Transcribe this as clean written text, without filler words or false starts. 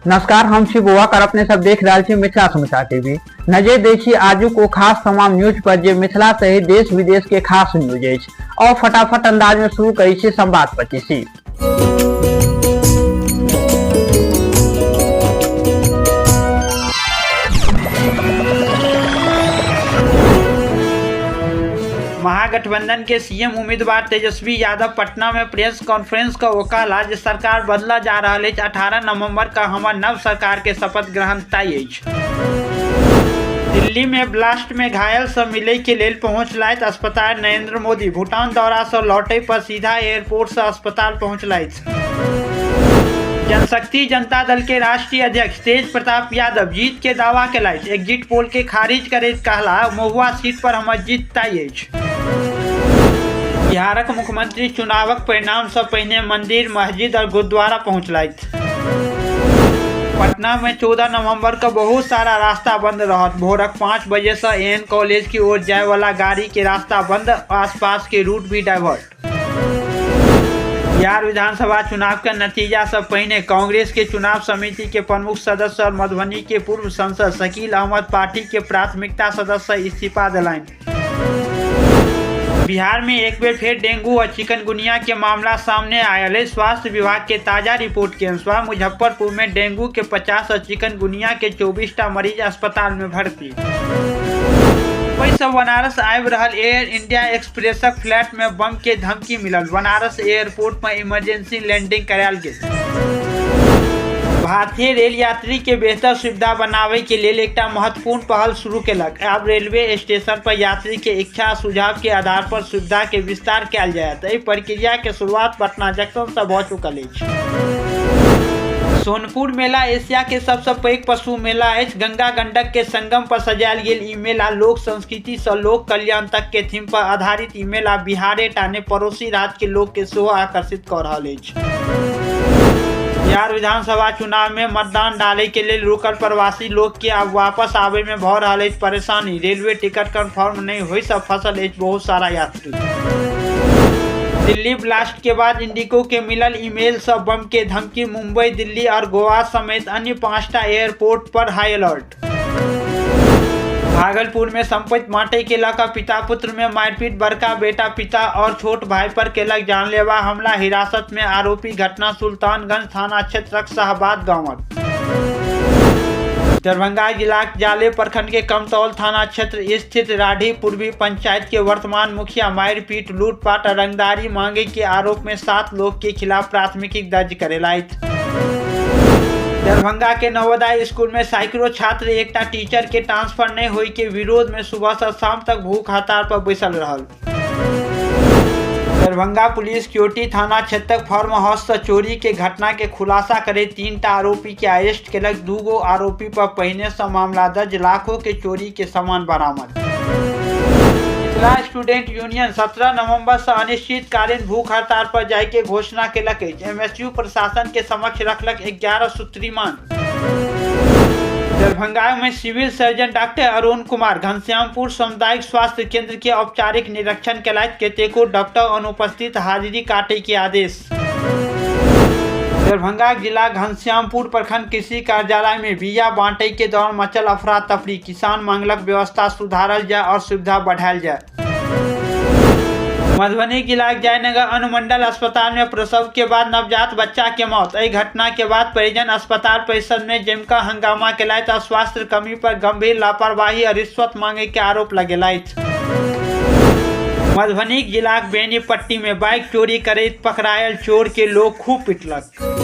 नमस्कार, हम छी बुआकर अपने सब देख रहा छी मिथिला समाचार टीवी। नजर देखी आजू को खास तमाम न्यूज पर जे मिथिला सहित देश विदेश के खास न्यूज अछि और फटाफट अंदाज में शुरू करी छी संवाद पच्चीसी। महागठबंधन के सीएम उम्मीदवार तेजस्वी यादव पटना में प्रेस कॉन्फ्रेंस का कहला जे सरकार बदला जा रहा है। 18 नवंबर का हमर नव सरकार के शपथ ग्रहण तय अछि। दिल्ली में ब्लास्ट में घायल सब मिले के लेल पहुंचलथि अस्पताल नरेंद्र मोदी। भूटान दौरा से लौटे पर सीधा एयरपोर्ट से अस्पताल पहुंचलथि। जनशक्ति जनता दल के राष्ट्रीय अध्यक्ष तेज प्रताप यादव जीत के दावा केलथि। एग्जिट पोल के खारिज करैत कहला महुआ सीट पर हमर जीत तय अछि। बिहारक मुख्यमंत्री चुनावक परिणाम से पहिने मंदिर, मस्जिद और गुरुद्वारा पहुंचलथि। पटना में 14 नवंबर का बहुत सारा रास्ता बंद रहत। भोरक 5 बजे से एएन कॉलेज की ओर जाए वाला गाड़ी के रास्ता बंद, आसपास के रूट भी डाइवर्ट। बिहार विधानसभा चुनाव के नतीजा से पहले कांग्रेस के चुनाव समिति के प्रमुख सदस्य और मधुबनी के पूर्व सांसद शकील अहमद पार्टी के प्राथमिकता सदस्य इस्तीफा दिलनि। बिहार में एक बेर फिर डेंगू और चिकनगुनिया के मामला सामने आयल है। स्वास्थ्य विभाग के ताजा रिपोर्ट के अनुसार मुजफ्फरपुर में डेंगू के 50 और चिकनगुनिया के 24 मरीज अस्पताल में भर्ती। वैसे बनारस आबि रहल एयर इंडिया एक्सप्रेसक फ्लाइट में बम के धमकी मिलल। बनारस एयरपोर्ट में इमरजेंसी लैंडिंग करायल गेल। भारतीय रेल यात्री के बेहतर सुविधा बनावे के लिए एक महत्वपूर्ण पहल शुरू केलक। अब रेलवे स्टेशन पर यात्री के इच्छा सुझाव के आधार पर सुविधा के विस्तार कयल जायत। एहि प्रक्रिया के शुरुआत पटना जंक्शन से भऽ चुकल अछि। सोनपुर मेला एशिया के सबसे पैघ पशु मेला अछि। गंगा गंडक के संगम पर सजायल गेल ई मेला लोक संस्कृति से लोक कल्याण तक के थीम पर आधारित ई मेला बिहारे टा ने पड़ोसी राज्य के लोक के सेहो आकर्षित कऽ रहल अछि। बिहार विधानसभा चुनाव में मतदान डाले के लिए रुकल प्रवासी लोग के अब वापस आवे में भऽ रहल अछि परेशानी। रेलवे टिकट कंफर्म नहीं होय से फंसल अछि बहुत सारा यात्री। दिल्ली ब्लास्ट के बाद इंडिगो के मिलल ईमेल से बम के धमकी। मुंबई, दिल्ली और गोवा समेत अन्य 5टा एयरपोर्ट पर हाई अलर्ट। भागलपुर में संपत्ति बांटे के लगा पिता पुत्र में मारपीट। बड़का बेटा पिता और छोट भाई पर केलक जानलेवा हमला। हिरासत में आरोपी। घटना सुल्तानगंज थाना क्षेत्रक शाहबाद गाँवक। दरभंगा जिलाक जाले प्रखंड के कमतौल थाना क्षेत्र स्थित राढ़ी पूर्वी पंचायत के वर्तमान मुखिया मारपीट, लूटपाट और रंगदारी मांगे के आरोप में 7 लोग के खिलाफ प्राथमिकी दर्ज करेलथि। दरभंगा के नवोदय स्कूल में सैकड़ों छात्र एकटा टीचर के ट्रांसफर नहीं होय के विरोध में सुबह से शाम तक भूख हड़ताल पर बैसल रहल। दरभंगा पुलिस क्योटी थाना क्षेत्रक फार्म हाउस से चोरी के घटना के खुलासा करे 3टा आरोपी के अरेस्ट केलक। 2 गो आरोपी पर पहिने से मामला दर्ज। लाखों के चोरी के सामान बरामद। मिथिला स्टूडेंट यूनियन 17 नवंबर से अनिश्चितकालीन भूख हड़ताल पर जाय के घोषणा केलक। एमएसयू प्रशासन के समक्ष रखलक 11 सूत्री मांग। दरभंगा में civil surgeon doctor Arun Kumar Ghanshyampur सामुदायिक स्वास्थ्य केंद्र के औपचारिक निरीक्षण केलथि। कतेको डॉक्टर अनुपस्थित हाजिरी काटे के आदेश। दरभंगा जिला घनश्यामपुर प्रखंड कृषि कार्यालय में बिया बांटे के दौरान मचल अफरा तफरी। किसान मांगलक व्यवस्था सुधारल जाए और सुविधा बढ़ायल जाए। मधुबनी जिला जयनगर अनुमंडल अस्पताल में प्रसव के बाद नवजात बच्चा के मौत। एहि घटना के बाद परिजन अस्पताल परिसर में जमकर हंगामा केलथि और स्वास्थ्य कर्मी पर गंभीर लापरवाही और रिश्वत मांगे के आरोप लगेलथि। मधुबनी जिलाक बेनीपट्टी में बाइक चोरी करैत पकड़ायल चोर के लोग खूब पिटलक।